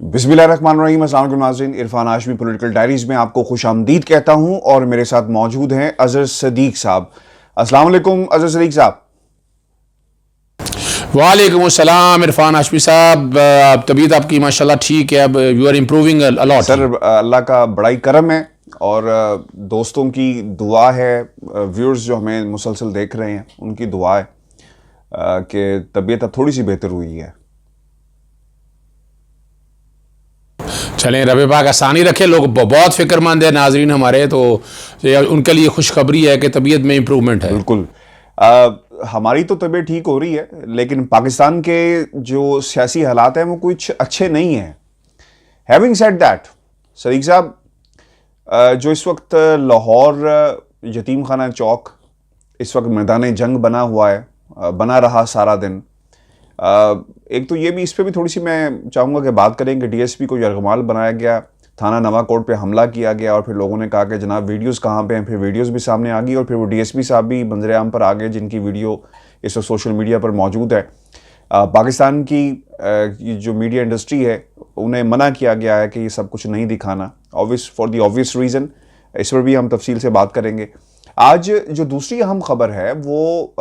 बिस्मिल्लाहिर्रहमानिर्रहीम। अस्सलाम वालेकुम नाज़रीन, इरफान हाशमी पॉलिटिकल डायरीज में आपको खुशामदीद कहता हूं और मेरे साथ मौजूद हैं अजहर सदीक साहब। अस्सलाम वालेकुम अजहर सदीक साहब। वालेकुम अस्सलाम इरफान हाशमी साहब, तबीयत आपकी माशाल्लाह ठीक है, अब you are improving a lot. Sir Allah का बड़ा ही करम है और दोस्तों की दुआ है, व्यूअर्स जो हमें मुसलसल देख रहे हैं उनकी दुआ है कि तबीयत अब थोड़ी सी बेहतर हुई है। चलें, रब पाक आसानी रखे। लोग बहुत फिक्रमंद है नाजरीन हमारे, तो उनके लिए खुशखबरी है कि तबीयत में इम्प्रूवमेंट है। बिल्कुल। हमारी तो तबीयत ठीक हो रही है, लेकिन पाकिस्तान के जो सियासी हालात हैं वो कुछ अच्छे नहीं हैं। हैविंग सेड दैट, सदीक साहब, जो इस वक्त लाहौर यतीम खाना चौक इस वक्त मैदान जंग बना हुआ है, बना रहा सारा दिन। एक तो ये भी, इस पे भी थोड़ी सी मैं चाहूँगा कि बात करें कि डीएसपी को यरगमाल बनाया गया, थाना नवाकोट पे हमला किया गया और फिर लोगों ने कहा कि जनाब वीडियोस कहाँ पे हैं। फिर वीडियोस भी सामने आ गई और फिर वो डीएसपी साहब भी मंजर आम पर आ गए जिनकी वीडियो इस वक्त सोशल मीडिया पर मौजूद है। पाकिस्तान की जो मीडिया इंडस्ट्री है उन्हें मना किया गया है कि ये सब कुछ नहीं दिखाना, फॉर द ऑब्वियस रीज़न। इस पर भी हम तफसील से बात करेंगे। आज जो दूसरी अहम खबर है वो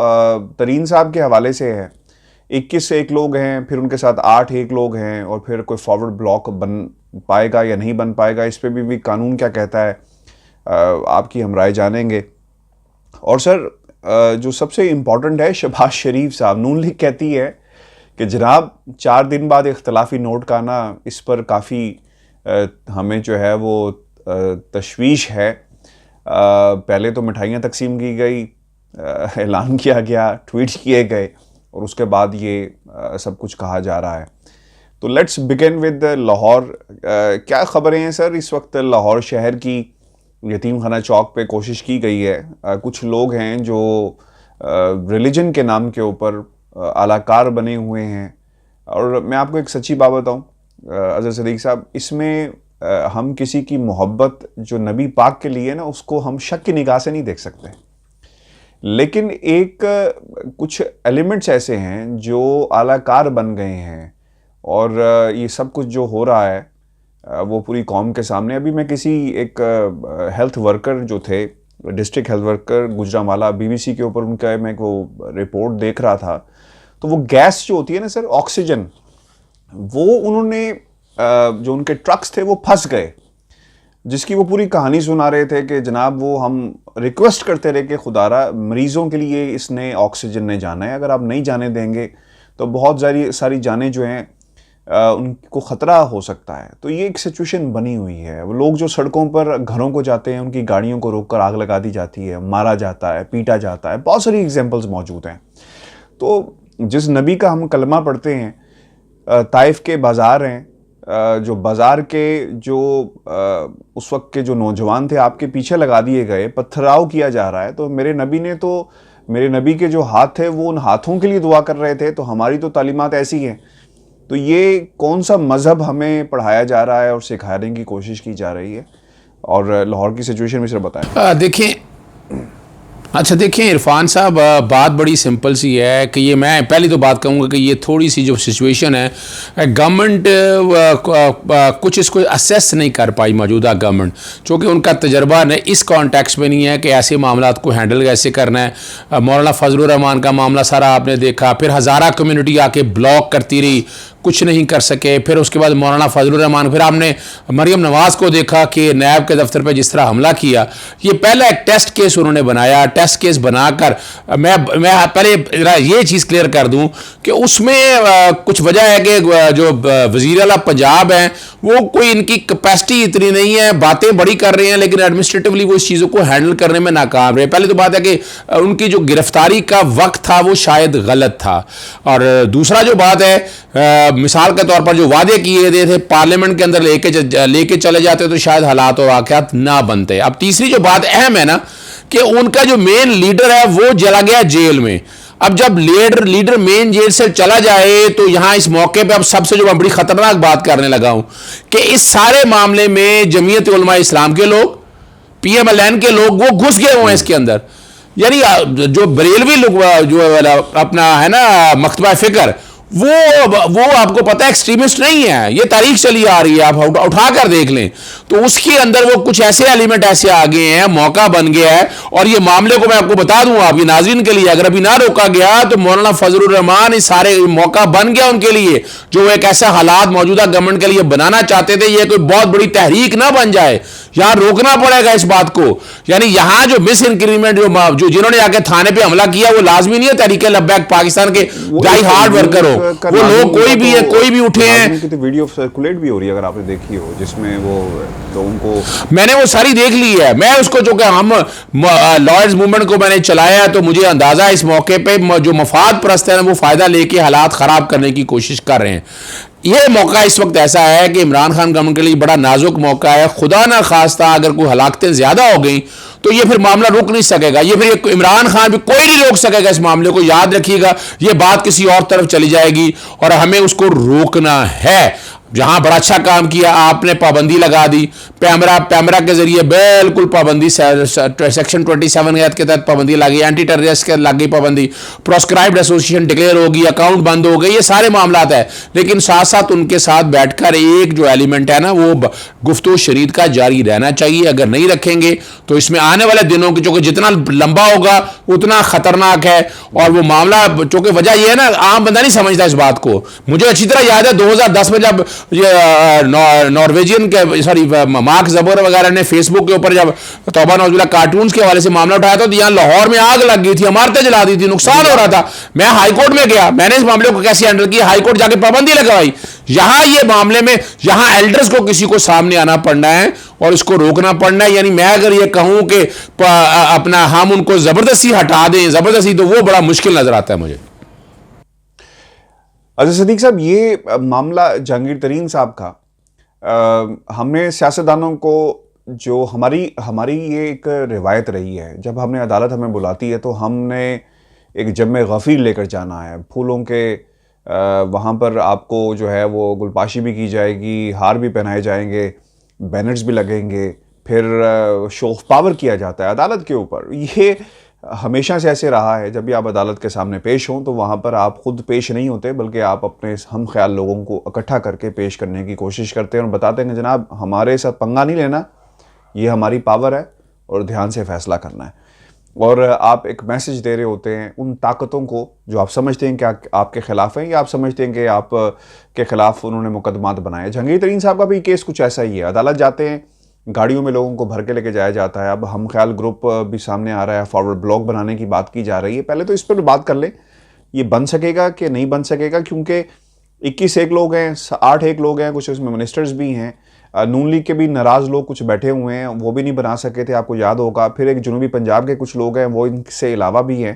तरीन साहब के हवाले से है। 21 से 1 लोग हैं, फिर उनके साथ 8 एक लोग हैं और फिर कोई फॉरवर्ड ब्लॉक बन पाएगा या नहीं बन पाएगा, इस पे भी कानून क्या कहता है, आपकी हम राय जानेंगे। और सर जो सबसे इम्पॉर्टेंट है, शहबाज शरीफ साहब, नून लीग कहती है कि जनाब 4 दिन बाद इख्तलाफी नोट का आना, इस पर काफ़ी हमें जो है वो तशवीश है। पहले तो मिठाइयाँ तकसीम की गई, ऐलान किया गया, ट्वीट किए गए और उसके बाद ये सब कुछ कहा जा रहा है। तो लेट्स बिगिन विद लाहौर। क्या खबरें हैं सर इस वक्त लाहौर शहर की? यतीम खाना चौक पे कोशिश की गई है, कुछ लोग हैं जो रिलीजन के नाम के ऊपर आलाकार बने हुए हैं। और मैं आपको एक सच्ची बात बताऊं अजहर सदीक साहब, इसमें हम किसी की मोहब्बत जो नबी पाक के लिए ना, उसको हम शक की निगाह से नहीं देख सकते, लेकिन एक कुछ एलिमेंट्स ऐसे हैं जो आलाकार बन गए हैं और ये सब कुछ जो हो रहा है वो पूरी कौम के सामने। अभी मैं किसी एक हेल्थ वर्कर जो थे, district health worker Gujranwala, BBC के ऊपर उनका मैं वो रिपोर्ट देख रहा था। तो वो गैस जो होती है ना सर, ऑक्सीजन, वो उन्होंने जो उनके ट्रक्स थे वो फंस गए, जिसकी वो पूरी कहानी सुना रहे थे कि जनाब वो हम रिक्वेस्ट करते रहे कि खुदारा मरीज़ों के लिए इसने ऑक्सीजन नहीं जाना है, अगर आप नहीं जाने देंगे तो बहुत सारी जानें जो हैं उनको ख़तरा हो सकता है। तो ये एक सिचुएशन बनी हुई है। वो लोग जो सड़कों पर घरों को जाते हैं, उनकी गाड़ियों को रोक कर आग लगा दी जाती है, मारा जाता है, पीटा जाता है, बहुत सारी एग्जाम्पल्स मौजूद हैं। तो जिस नबी का हम कलमा पढ़ते हैं, ताइफ के बाज़ार हैं, जो बाज़ार के जो उस वक्त के जो नौजवान थे आपके पीछे लगा दिए गए, पत्थराव किया जा रहा है। तो मेरे नबी के जो हाथ थे वो उन हाथों के लिए दुआ कर रहे थे। तो हमारी तो तालीमात ऐसी हैं। तो ये कौन सा मज़हब हमें पढ़ाया जा रहा है और सिखाने की कोशिश की जा रही है? और लाहौर की सिचुएशन में सिर्फ बताएं। देखिए इरफान साहब, बात बड़ी सिंपल सी है कि ये, मैं पहली तो बात कहूँगा कि ये थोड़ी सी जो सिचुएशन है, गवर्नमेंट कुछ इसको असेस नहीं कर पाई, मौजूदा गवर्नमेंट, चूँकि उनका तजर्बा न इस कॉन्टेक्स्ट में नहीं है कि ऐसे मामला को हैंडल कैसे करना है। मौलाना फजलुर रहमान का मामला सारा आपने देखा, फिर हज़ारा कम्यूनिटी आके ब्लॉक करती रही, कुछ नहीं कर सके। फिर उसके बाद मौलाना फजलुर रहमान, फिर आपने मरियम नवाज़ को देखा कि नैब के दफ्तर पे जिस तरह हमला किया। ये पहला एक टेस्ट केस उन्होंने बनाया, टेस्ट केस बनाकर मैं पहले ये चीज़ क्लियर कर दूं कि उसमें कुछ वजह है कि जो वज़ीर आला पंजाब हैं वो कोई, इनकी कैपेसिटी इतनी नहीं है, बातें बड़ी कर रहे हैं लेकिन एडमिनिस्ट्रेटिवली वो इस चीज़ों को हैंडल करने में नाकाम रहे। पहले तो बात है कि उनकी जो गिरफ्तारी का वक्त था वो शायद गलत था। और दूसरा जो बात है, मिसाल के तौर पर जो वादे किए गए थे पार्लियामेंट के अंदर लेके चले जाते तो शायद हालात और वाक़यात ना बनते। अब तीसरी जो बात अहम है ना, कि उनका जो मेन लीडर है वो चला गया जेल में। अब जब लीडर मेन जेल से चला जाए तो यहां इस मौके पे अब सबसे जो मैं बड़ी खतरनाक बात करने लगा हूं कि इस सारे मामले में जमीयत उलमा इस्लाम के लोग, PMLN के लोग, वो घुस गए हुए हैं इसके अंदर। यानी जो बरेलवी लोग जो अपना है ना मकतबा फिक्र, वो आपको पता है एक्सट्रीमिस्ट नहीं है, ये तारीख चली आ रही है, आप उठा कर देख लें तो उसके अंदर वो कुछ ऐसे एलिमेंट ऐसे आ गए हैं, मौका बन गया है। और ये मामले को मैं आपको बता दूं आपके नाज़रीन के लिए, अगर अभी ना रोका गया तो मौलाना फजलुर रहमान इस सारे मौका बन गया उनके लिए, जो एक ऐसा हालात मौजूदा गवर्नमेंट के लिए बनाना चाहते थे, ये कोई बहुत बड़ी तहरीक ना बन जाए। यहां रोकना पड़ेगा इस बात को। यानी यहां जो मिस इंक्रीमेंट जो जिन्होंने आके थाने पे हमला किया, वो लाजमी नहीं है तहरीक लब्बैक पाकिस्तान के डाई हार्ड वर्कर हो, वो लोग कोई भी है, कोई भी उठे हैं। तो वीडियो सर्कुलेट भी हो रही है अगर आपने देखी हो, जिसमें वो लोगों को, मैंने वो सारी देख ली है। मैं उसको जो कि हम लॉयर्स मूवमेंट को मैंने चलाया, तो मुझे अंदाजा इस मौके पे जो मफाद परस्त है वो फायदा लेके हालात खराब करने की कोशिश कर रहे हैं। यह मौका इस वक्त ऐसा है कि इमरान खान गवर्नमेंट के लिए बड़ा नाजुक मौका है। खुदा ना खास्ता अगर कोई हलाकतें ज्यादा हो गई तो ये फिर मामला रुक नहीं सकेगा, ये फिर इमरान खान भी कोई नहीं रोक सकेगा इस मामले को। याद रखिएगा, ये बात किसी और तरफ चली जाएगी और हमें उसको रोकना है। जहां बड़ा अच्छा काम किया आपने, पाबंदी लगा दी, पैमरा के जरिए बिल्कुल पाबंदी, सेक्शन 27 के तहत पाबंदी लगी, एंटी टेररिस्ट के लग गई पाबंदी, प्रोस्क्राइब्ड एसोसिएशन डिक्लेयर होगी, अकाउंट बंद हो गए, ये सारे मामला है। लेकिन साथ साथ उनके साथ बैठकर एक जो एलिमेंट है ना, वो गुफ्तगू शरीत का जारी रहना चाहिए। अगर नहीं रखेंगे तो इसमें आने वाले दिनों की, चूंकि जितना लंबा होगा उतना खतरनाक है। और वो मामला, चूंकि वजह यह है ना, आम बंदा नहीं समझता इस बात को। मुझे अच्छी तरह याद है 2010 में जब ये नॉर्वेजियन के सॉरी मार्क जबर वगैरह ने फेसबुक के ऊपर जब तौबा नौजुबिल्लाह कार्टून्स के हवाले से मामला उठाया था, तो यहाँ लाहौर में आग लग गई थी, इमारतें जला दी थी, नुकसान हो रहा था। मैं हाईकोर्ट में गया, मैंने इस मामले को कैसे हैंडल किया, हाईकोर्ट जाके पाबंदी लगवाई। यहां ये मामले में यहां एल्डर्स को किसी को सामने आना पड़ना है और इसको रोकना पड़ना है। यानी मैं अगर ये कहूं कि अपना हम उनको जबरदस्ती हटा दें, जबरदस्ती, तो वो बड़ा मुश्किल नजर आता है मुझे। अच्छा सदीक साहब, ये मामला जहांगीर तरीन साहब का, हमने सियासतदानों को, जो हमारी ये एक रिवायत रही है, जब हमने अदालत हमें बुलाती है तो हमने एक जम्मे गफ़ीर लेकर जाना है। फूलों के वहाँ पर आपको जो है वो गुलपाशी भी की जाएगी, हार भी पहनाए जाएंगे, बैनर्स भी लगेंगे, फिर शो ऑफ पावर किया जाता है अदालत के ऊपर। ये हमेशा से ऐसे रहा है। जब भी आप अदालत के सामने पेश हों तो वहाँ पर आप खुद पेश नहीं होते, बल्कि आप अपने हम ख्याल लोगों को इकट्ठा करके पेश करने की कोशिश करते हैं और बताते हैं कि जनाब हमारे साथ पंगा नहीं लेना, ये हमारी पावर है और ध्यान से फैसला करना है। और आप एक मैसेज दे रहे होते हैं उन ताकतों को जो आप समझते हैं कि आपके ख़िलाफ़ हैं, या आप समझते हैं कि आप के ख़िलाफ़ उन्होंने मुकदमात बनाए। जहांगीर तरीन साहब का भी केस कुछ ऐसा ही है। अदालत जाते हैं, गाड़ियों में लोगों को भर के लेके जाया जाता है। अब हम ख्याल ग्रुप भी सामने आ रहा है, फॉरवर्ड ब्लॉग बनाने की बात की जा रही है। पहले तो इस पर बात कर लें, ये बन सकेगा कि नहीं बन सकेगा, क्योंकि 21 एक लोग हैं, 8 एक लोग हैं, कुछ इसमें मिनिस्टर्स भी हैं, नून लीग के भी नाराज़ लोग कुछ बैठे हुए हैं, वो भी नहीं बना सके थे, आपको याद होगा। फिर एक जनूबी पंजाब के कुछ लोग हैं, वो इनसे अलावा भी हैं।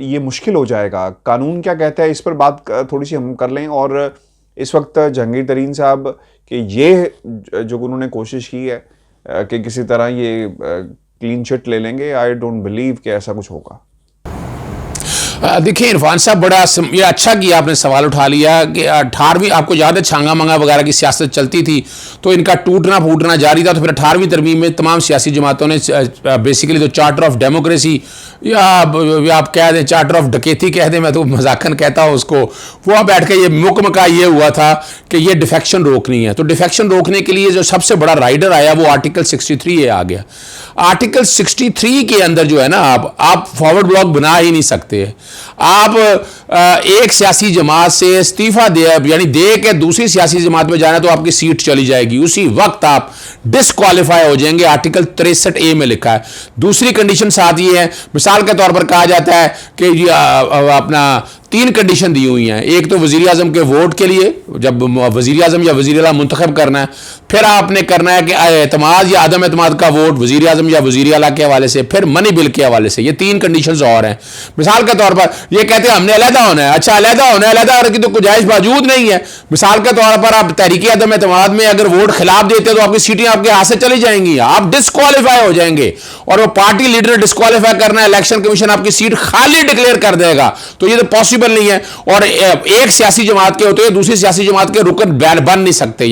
ये मुश्किल हो जाएगा। कानून क्या कहता है, इस पर बात थोड़ी सी हम कर लें। और इस वक्त जहांगीर तरीन साहब कि ये जो उन्होंने कोशिश की है कि किसी तरह ये क्लीन चिट ले लेंगे, आई डोंट बिलीव कि ऐसा कुछ होगा। देखिए इरफान साहब, बड़ा ये अच्छा किया आपने सवाल उठा लिया कि 18वीं, आपको याद है छांगा मंगा वगैरह की सियासत चलती थी तो इनका टूटना फूटना जारी था। तो फिर 18वीं तरमीम में तमाम सियासी जमातों ने बेसिकली तो चार्टर ऑफ डेमोक्रेसी, या आप कह दें चार्टर ऑफ डकैती कह दें, मैं तो मजाकन कहता हूँ उसको, वहाँ बैठ के ये मुकम का ये हुआ था कि ये डिफेक्शन रोकनी है। तो डिफेक्शन रोकने के लिए जो सबसे बड़ा राइडर आया वो आर्टिकल 63 आ गया। आर्टिकल 63 के अंदर जो है ना, आप फॉरवर्ड ब्लॉक बना ही नहीं सकते। आप एक सियासी जमात से इस्तीफा दे, यानी दे के दूसरी सियासी जमात में जाना तो आपकी सीट चली जाएगी, उसी वक्त आप डिस्क्वालीफाई हो जाएंगे। आर्टिकल 63A में लिखा है। दूसरी कंडीशन साथ ये है, मिसाल के तौर पर कहा जाता है कि अपना 3 कंडीशन दी हुई हैं। एक तो वज़ीर आज़म के वोट के लिए, जब वज़ीर आज़म या वज़ीर आला मुंतखब करना है, फिर आपने करना है कि एतमाद या अदम एतमाद का वोट वज़ीर आज़म या वज़ीर आला के हवाले से, फिर मनी बिल के हवाले से। ये 3 कंडीशंस और हैं। मिसाल के तौर पर ये कहते हैं हमने अलहदा होना है। अच्छा, अलहदा होना है, अलहदा होने की तो गुंजाइश मौजूद नहीं है। मिसाल के तौर पर आप तहरीक अदम एतमाद में अगर वोट खिलाफ देते तो आपकी सीटें आपके हाथ से चली जाएंगी, आप डिस्क्वालीफाई हो जाएंगे। और वो पार्टी लीडर डिस्क्वालीफाई करना है, इलेक्शन कमीशन आपकी सीट खाली डिक्लेयर कर देगा। तो ये तो पॉसिबल नहीं है। और एक सियासी जमात के होते हैं, दूसरी सियासी जमात के रुकन बन नहीं सकते।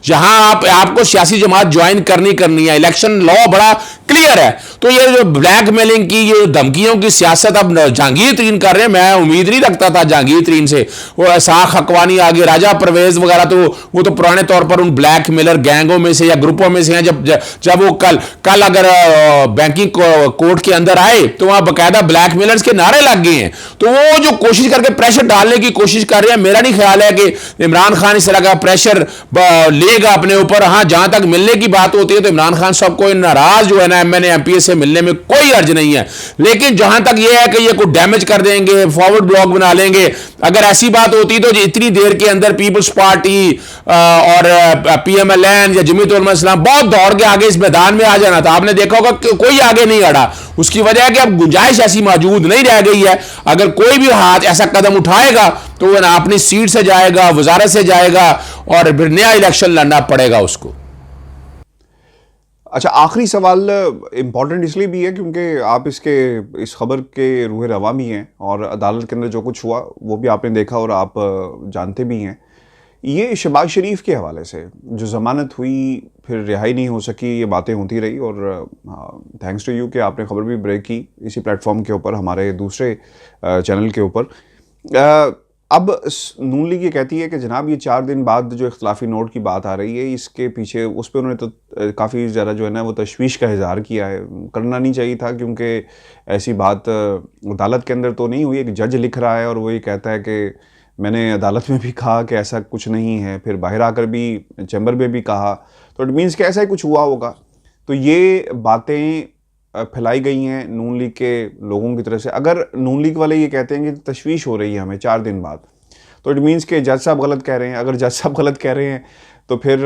जहां आपको सियासी जमात ज्वाइन करनी है। इलेक्शन लॉ बड़ा क्लियर है। तो ये जो ब्लैकमेलिंग की, ये धमकियों की सियासत अब जहांगीर तरीन कर रहे हैं, मैं उम्मीद नहीं रखता था जहांगीर तरीन से, वो साख हकवानी आगे, राजा परवेज वगैरह, तो वो तो पुराने तौर पर उन ब्लैक मेलर गैंगों में से या ग्रुपों में से हैं। जब वो कल अगर बैंकिंग कोर्ट के अंदर आए तो वहां बाकायदा ब्लैक मेलर्स के नारे लग गए हैं। तो वो जो कोशिश करके प्रेशर डालने की कोशिश कर रहे हैं, मेरा नहीं ख्याल है कि इमरान खान इस तरह का प्रेशर लेगा अपने ऊपर। हाँ, जहां तक मिलने की बात होती है तो इमरान खान साहब को नाराज जो है ना एमएनए एमपीए से मिलने में कोई अर्ज नहीं है, लेकिन जहां तक यह है कि ये कुछ डैमेज कर देंगे, फॉरवर्ड ब्लॉक बना लेंगे, अगर ऐसी बात होती तो इतनी देर के अंदर पीपल्स पार्टी और पीएमएलएन या जमीयत उलमा इस्लाम बहुत दौड़ के आगे इस मैदान में आ जाना था। आपने देखा होगा कि कोई आगे नहीं अड़ा। उसकी वजह है कि अब गुंजाइश ऐसी मौजूद नहीं रह गई है। अगर कोई भी हाथ ऐसा कदम उठाएगा तो वह अपनी सीट से जाएगा, वजारत से जाएगा और फिर नया इलेक्शन लड़ना पड़ेगा उसको। अच्छा, आखिरी सवाल इंपॉर्टेंट इसलिए भी है क्योंकि आप इस खबर के रूह रवा भी हैं और अदालत के अंदर जो कुछ हुआ वो भी आपने देखा और आप जानते भी हैं। ये शहबाज शरीफ के हवाले से जो ज़मानत हुई, फिर रिहाई नहीं हो सकी, ये बातें होती रही और थैंक्स टू यू कि आपने खबर भी ब्रेक की इसी प्लेटफॉर्म के ऊपर, हमारे दूसरे चैनल के ऊपर। अब नून लीग ये कहती है कि जनाब ये 4 दिन बाद जो इख्तलाफी नोट की बात आ रही है, इसके पीछे उस पर उन्होंने तो काफ़ी ज़्यादा जो है ना वो तशवीश का इज़हार किया है। करना नहीं चाहिए था क्योंकि ऐसी बात अदालत के अंदर तो नहीं हुई। एक जज लिख रहा है और वो ये कहता है कि मैंने अदालत में भी कहा कि ऐसा कुछ नहीं है, फिर बाहर आकर भी चैम्बर में भी कहा, तो इट मीन्स कि ऐसा ही कुछ हुआ होगा। तो ये बातें फैलाई गई हैं नून लीग के लोगों की तरफ से। अगर नून लीग वाले ये कहते हैं कि तशवीश हो रही है हमें 4 दिन बाद, तो इट मीन्स कि जज साहब गलत कह रहे हैं। अगर जज साहब गलत कह रहे हैं तो फिर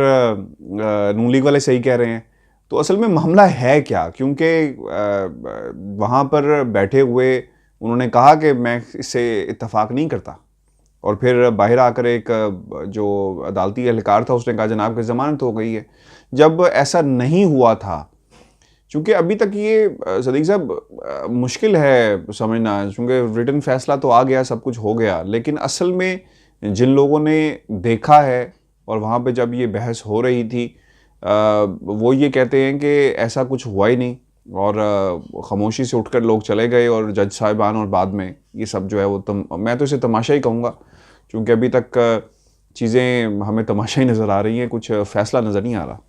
नून लीग वाले सही कह रहे हैं। तो असल में मामला है क्या? क्योंकि वहाँ पर बैठे हुए उन्होंने कहा कि मैं इससे इत्तफाक नहीं करता, और फिर बाहर आकर एक जो अदालती एहलकार था उसने कहा जनाब की ज़मानत हो गई है, जब ऐसा नहीं हुआ था। चूँकि अभी तक ये सदीक साहब मुश्किल है समझना, चूँकि रिटन फैसला तो आ गया, सब कुछ हो गया, लेकिन असल में जिन लोगों ने देखा है और वहाँ पे जब ये बहस हो रही थी वो ये कहते हैं कि ऐसा कुछ हुआ ही नहीं, और ख़ामोशी से उठकर लोग चले गए और जज साहिबान, और बाद में ये सब जो है वो मैं तो इसे तमाशा ही कहूँगा, क्योंकि अभी तक चीज़ें हमें तमाशा ही नज़र आ रही हैं, कुछ फ़ैसला नज़र नहीं आ रहा।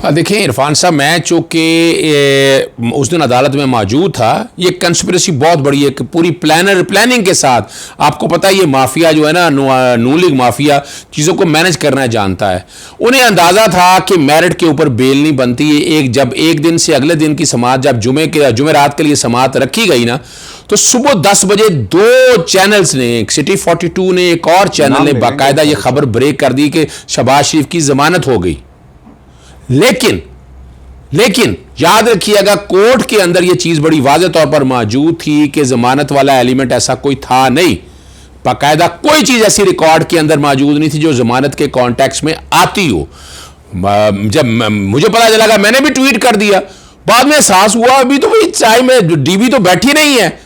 देखिए इरफान साहब, मैं चूँकि उस दिन अदालत में मौजूद था, ये कंस्पिरेसी बहुत बड़ी है कि पूरी प्लानिंग के साथ, आपको पता है ये माफिया जो है ना, नून लीग माफिया चीज़ों को मैनेज करना जानता है। उन्हें अंदाज़ा था कि मेरिट के ऊपर बेल नहीं बनती है। जब एक दिन से अगले दिन की समात, जब जुमेरात के लिए समात रखी गई ना, तो सुबह 10 बजे 2 चैनल्स ने, सिटी 42 ने, एक और चैनल ने बाकायदा ये खबर ब्रेक कर दी कि शहबाज शरीफ की ज़मानत हो गई। लेकिन याद रखिएगा, कोर्ट के अंदर यह चीज बड़ी वाज़ेह तौर पर मौजूद थी कि जमानत वाला एलिमेंट ऐसा कोई था नहीं। बाकायदा कोई चीज ऐसी रिकॉर्ड के अंदर मौजूद नहीं थी जो जमानत के कॉन्टेक्स्ट में आती हो। जब मुझे पता चला, मैंने भी ट्वीट कर दिया, बाद में एहसास हुआ अभी तो भाई चाहे में डीबी तो बैठी नहीं है,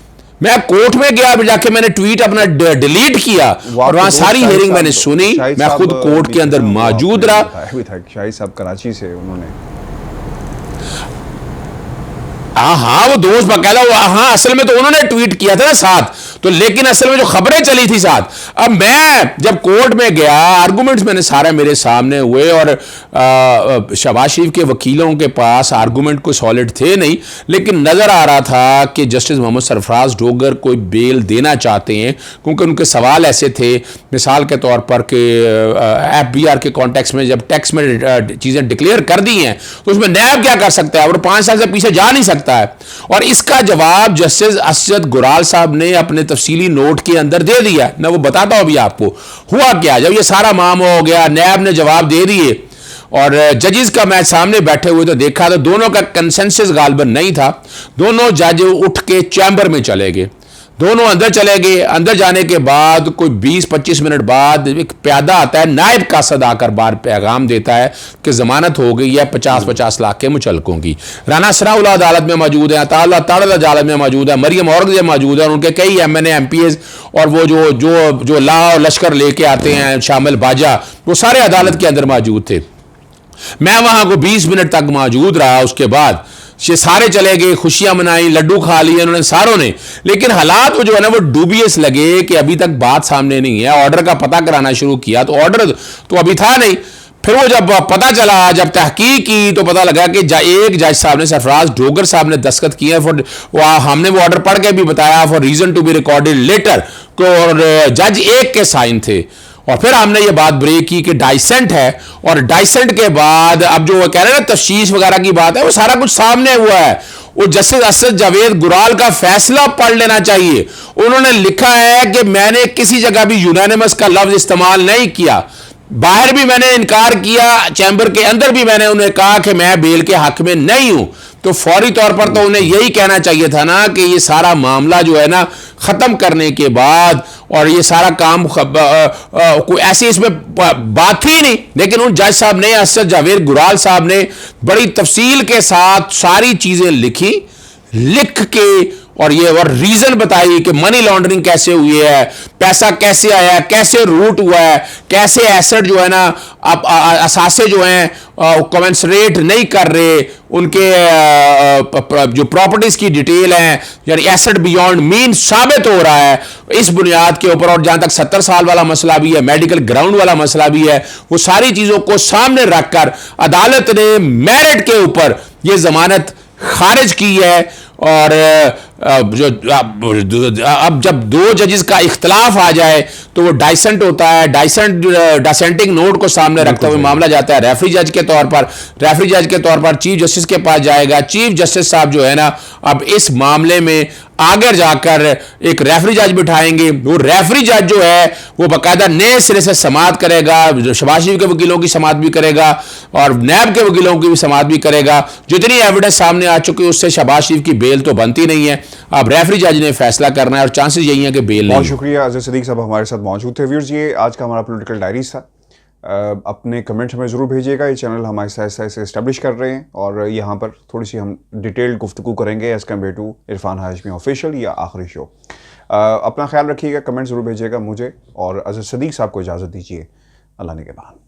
मैं कोर्ट में गया, जाके मैंने ट्वीट अपना डिलीट किया और वहां सारी हियरिंग मैंने सुनी। मैं खुद कोर्ट के अंदर मौजूद रहा। शाहिद साहब कराची से, उन्होंने हाँ वो दोस्त बकायदा, हाँ असल में तो उन्होंने ट्वीट किया था ना साथ, तो लेकिन असल में जो खबरें चली थी साथ। अब मैं जब कोर्ट में गया, आर्गूमेंट्स मैंने सारे मेरे सामने हुए, और शहबाज शरीफ के वकीलों के पास आर्गूमेंट कोई सॉलिड थे नहीं, लेकिन नज़र आ रहा था कि जस्टिस मोहम्मद सरफराज डोगर कोई बेल देना चाहते हैं, क्योंकि उनके सवाल ऐसे थे, मिसाल के तौर पर कि FBR के कॉन्टेक्स्ट में जब टैक्स में चीज़ें डिक्लेयर कर दी हैं तो उसमें नैब क्या कर सकता है, और 5 साल से पीछे जा नहीं सकता है। और इसका जवाब जस्टिस असद गुराल साहब ने अपने तफसीली नोट के अंदर दे दिया। मैं वो बताता हूं अभी आपको हुआ क्या। जब ये सारा मामला हो गया, नैब ने जवाब दे दिए और जजेस का मैं सामने बैठे हुए तो देखा तो दोनों का कंसेंसस गालबन नहीं था। दोनों जज उठ के चैम्बर में चले गए, दोनों अंदर चले गए। अंदर जाने के बाद कोई 20-25 मिनट बाद एक प्यादा आता है, नायब कासद आकर बाहर पैगाम देता है कि जमानत हो गई है 50-50 लाख के मुचलकों की। राना सनाउल्लाह अदालत में मौजूद है, अताउल्लाह तारड़ अदालत में मौजूद है, मरियम औरंगजेब मौजूद है, उनके कई MNA MPs और वो जो ला और लश्कर लेके आते हैं शामिल बाजा, वो सारे अदालत के अंदर मौजूद थे। मैं वहां को 20 मिनट तक मौजूद रहा। उसके बाद ये सारे चले गए, खुशियां मनाई, लड्डू खा लिए उन्होंने सारों ने, लेकिन हालात वो जो है ना वो डूबियस लगे कि अभी तक बात सामने नहीं है। ऑर्डर का पता कराना शुरू किया तो ऑर्डर तो अभी था नहीं। फिर वो जब पता चला, जब तहकीक की तो पता लगा कि एक जज साहब ने, सरफराज डोगर साहब ने दस्तखत किए फॉर, हमने वो ऑर्डर पढ़ के भी बताया, for reason to be recorded letter, और जज एक के साइन थे। और फिर हमने ये बात ब्रेक की कि डाइसेंट है, और डाइसेंट के बाद अब जो कह रहे हैं ना तफ्शीश वगैरह की बात है, वो सारा कुछ सामने हुआ है। वो जस्टिस असद जावेद गुराल का फैसला पढ़ लेना चाहिए। उन्होंने लिखा है कि मैंने किसी जगह भी यूनानिमस का लफ्ज इस्तेमाल नहीं किया, बाहर भी मैंने इनकार किया, चैम्बर के अंदर भी मैंने उन्हें कहा कि मैं बेल के हक में नहीं हूं। तो फौरी तौर पर तो उन्हें यही कहना चाहिए था ना कि ये सारा मामला जो है ना खत्म करने के बाद, और ये सारा काम कोई ऐसी इसमें बात ही नहीं। लेकिन उन जज साहब ने, असद जावेद गुराल साहब ने बड़ी तफसील के साथ सारी चीजें लिखी, लिख के और रीजन बताई कि मनी लॉन्ड्रिंग कैसे हुई है, पैसा कैसे आया, कैसे रूट हुआ है, कैसे एसेट जो है ना अब असासे जो हैं कमेंसरेट नहीं कर रहे, उनके जो प्रॉपर्टीज की डिटेल है, यानी एसेट बियॉन्ड मीन साबित हो रहा है इस बुनियाद के ऊपर। और जहां तक 70 साल वाला मसला भी है, मेडिकल ग्राउंड वाला मसला भी है, वो सारी चीजों को सामने रखकर अदालत ने मेरिट के ऊपर यह जमानत खारिज की है। और अब जब दो जजेस का इख्तलाफ आ जाए तो वो डाइसेंट होता है, डाइसेंटिंग नोट को सामने रखते हुए मामला जाता है रेफरी जज के तौर पर। रेफरी जज के तौर पर चीफ जस्टिस के पास जाएगा। चीफ जस्टिस साहब जो है ना अब इस मामले में आगे जाकर एक रेफरी जज बिठाएंगे। वो रेफरी जज जो है वो बाकायदा नए सिरे से समाअत करेगा, शहबाज शरीफ के वकीलों की समाअत भी करेगा और नैब के वकीलों की भी समाअत भी करेगा। जितनी एविडेंस सामने आ चुकी है उससे शहबाज शरीफ की बेल तो बनती नहीं है। अब रेफरी जज ने फैसला करना है और चांसेस यही है कि बेल नहीं। बहुत शुक्रिया अज़ीज़ सदीक साहब हमारे साथ मौजूद थे। व्यूअर्स, ये आज का हमारा पॉलिटिकल डायरीज था। अपने कमेंट हमें ज़रूर भेजिएगा। ये चैनल हम आहिस्ता आहिस्ता इसे इस्टेब्लिश कर रहे हैं और यहाँ पर थोड़ी सी हम डिटेल्ड गुफ्तगू करेंगे as compared to Irfan Hashmi official या आखिरी शो। अपना ख्याल रखिएगा, कमेंट ज़रूर भेजिएगा मुझे और अज़ीज़ सदीक साहब को इजाज़त दीजिए। अल्लाह ने के बाद।